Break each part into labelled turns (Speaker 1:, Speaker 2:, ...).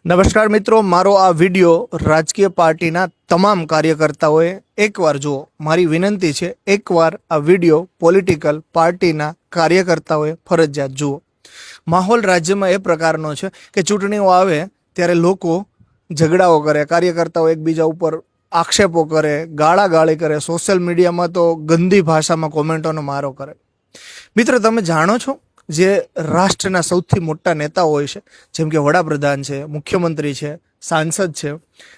Speaker 1: નમસ્કાર મિત્રો, મારો આ વિડિયો રાજકીય પાર્ટીના તમામ કાર્યકર્તાઓએ એકવાર જુઓ. મારી વિનંતી છે, એકવાર આ વિડિયો પોલિટિકલ પાર્ટીના કાર્યકર્તાઓએ ફરજિયાત જુઓ. માહોલ રાજ્યમાં એ પ્રકારનો છે કે ચૂંટણીઓ આવે ત્યારે લોકો ઝઘડાઓ કરે, કાર્યકર્તાઓ એકબીજા ઉપર આક્ષેપો કરે, ગાળાગાળી કરે, સોશિયલ મીડિયામાં તો ગંદી ભાષામાં કોમેન્ટોનો મારો કરે. મિત્ર, તમે જાણો છો જે રાષ્ટ્રના સૌથી મોટા નેતાઓ હોય છે, જેમ કે વડાપ્રધાન છે, મુખ્યમંત્રી છે, સાંસદ છે,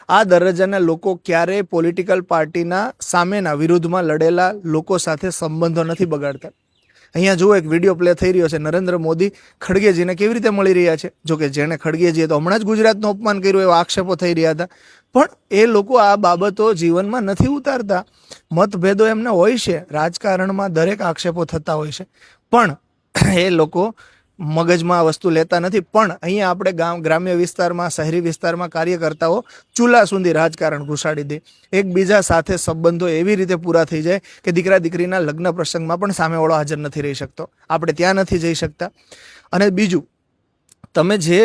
Speaker 1: આ દરજ્જાના લોકો ક્યારેય પોલિટિકલ પાર્ટીના સામેના વિરુદ્ધમાં લડેલા લોકો સાથે સંબંધો નથી બગાડતા. અહીંયા જુઓ, એક વિડીયો પ્લે થઈ રહ્યો છે. નરેન્દ્ર મોદી ખડગેજીને કેવી રીતે મળી રહ્યા છે. જોકે જેણે ખડગેજીએ તો હમણાં જ ગુજરાતનું અપમાન કર્યું એવા આક્ષેપો થઈ રહ્યા હતા, પણ એ લોકો આ બાબતો જીવનમાં નથી ઉતારતા. મતભેદો એમને હોય છે, રાજકારણમાં દરેક આક્ષેપો થતા હોય છે, પણ એ લોકો મગજમાં વસ્તુ લેતા નથી. પણ અહીંયા આપણે ગ્રામ્ય વિસ્તારમાં, શહેરી વિસ્તારમાં કાર્યકર્તાઓ ચૂલા સુધી રાજકારણ ઘુસાડી દે. એકબીજા સાથે સંબંધો એવી રીતે પૂરા થઈ જાય કે દીકરા દીકરીના લગ્ન પ્રસંગમાં પણ સામેવાળો હાજર નથી રહી શકતો, આપણે ત્યાં નથી જઈ શકતા. અને બીજું, તમે જે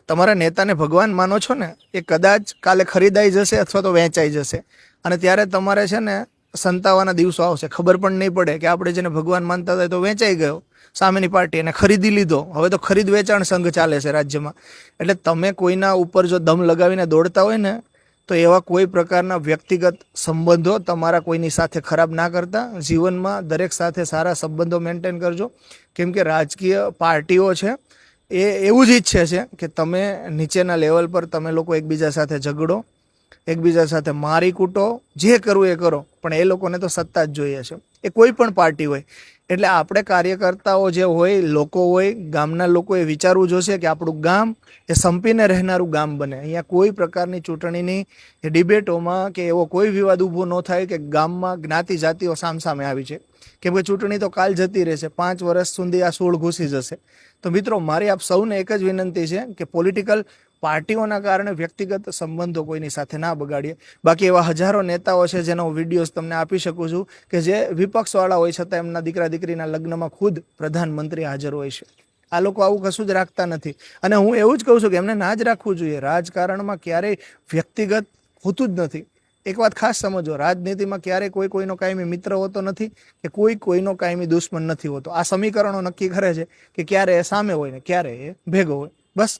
Speaker 1: તમારા નેતાને ભગવાન માનો છો ને, એ કદાચ કાલે ખરીદાઈ જશે અથવા તો વેચાઈ જશે, અને ત્યારે તમારે છે ને સંતાવાના દિવસો આવશે, ખબર પણ નહીં પડે કે આપણે જેને ભગવાન માનતા હતા તો વેચાઈ ગયો, સામેની પાર્ટી એને ખરીદી લીધો. હવે તો ખરીદ વેચાણ સંઘ ચાલે છે રાજ્યમાં. એટલે તમે કોઈના ઉપર જો દમ લગાવીને દોડતા હોય ને, તો એવા કોઈ પ્રકારના વ્યક્તિગત સંબંધો તમારા કોઈની સાથે ખરાબ ના કરતા. જીવનમાં દરેક સાથે સારા સંબંધો મેન્ટેન કરજો, કેમ કે રાજકીય પાર્ટીઓ છે એ એવું જ ઈચ્છે છે કે તમે નીચેના લેવલ પર તમે લોકો એકબીજા સાથે ઝઘડો, એકબીજા સાથે મારી કૂટો, જે કરવું એ કરો, પણ એ લોકોને તો સત્તા જ જોઈએ છે, એ કોઈ પણ પાર્ટી હોય. એટલે આપણે કાર્યકર્તાઓ જે હોય, લોકો હોય, ગામના લોકોએ વિચારવું જોશે કે આપણું ગામ એ સંપીને રહેનારું ગામ બને. અહીંયા કોઈ પ્રકારની ચૂંટણીની ડિબેટોમાં કે એવો કોઈ વિવાદ ઊભો ન થાય કે ગામમાં જ્ઞાતિ જાતિઓ સામસામે આવી છે, કેમ કે ચૂંટણી તો કાલ જતી રહેશે, 5 વર્ષ સુધી આ સૂળ ઘૂસી જશે. તો મિત્રો, મારી આપ સૌને એક જ વિનંતી છે કે પોલિટિકલ પાર્ટીઓના કારણે વ્યક્તિગત સંબંધો કોઈની સાથે ના બગાડીએ. બાકી એવા હજારો નેતાઓ છે જેનો વિડીયોઝ તમને આપી શકું છું કે જે વિપક્ષવાળા હોય છતાં એમના દીકરા દીકરીના લગ્નમાં ખુદ પ્રધાનમંત્રી હાજર હોય છે. આ લોકો આવું કશું જ રાખતા નથી, અને હું એવું જ કહું છું કે એમને ના જ રાખવું જોઈએ. રાજકારણમાં ક્યારેય વ્યક્તિગત હોતું જ નથી. એક વાત ખાસ સમજો, રાજનીતિમાં ક્યારેય કોઈ કોઈનો કાયમી મિત્ર હોતો નથી કે કોઈ કોઈનો કાયમી દુશ્મન નથી હોતો. આ સમીકરણો નક્કી કરે છે કે ક્યારે એ સામે હોય ને ક્યારે એ ભેગો હોય. બસ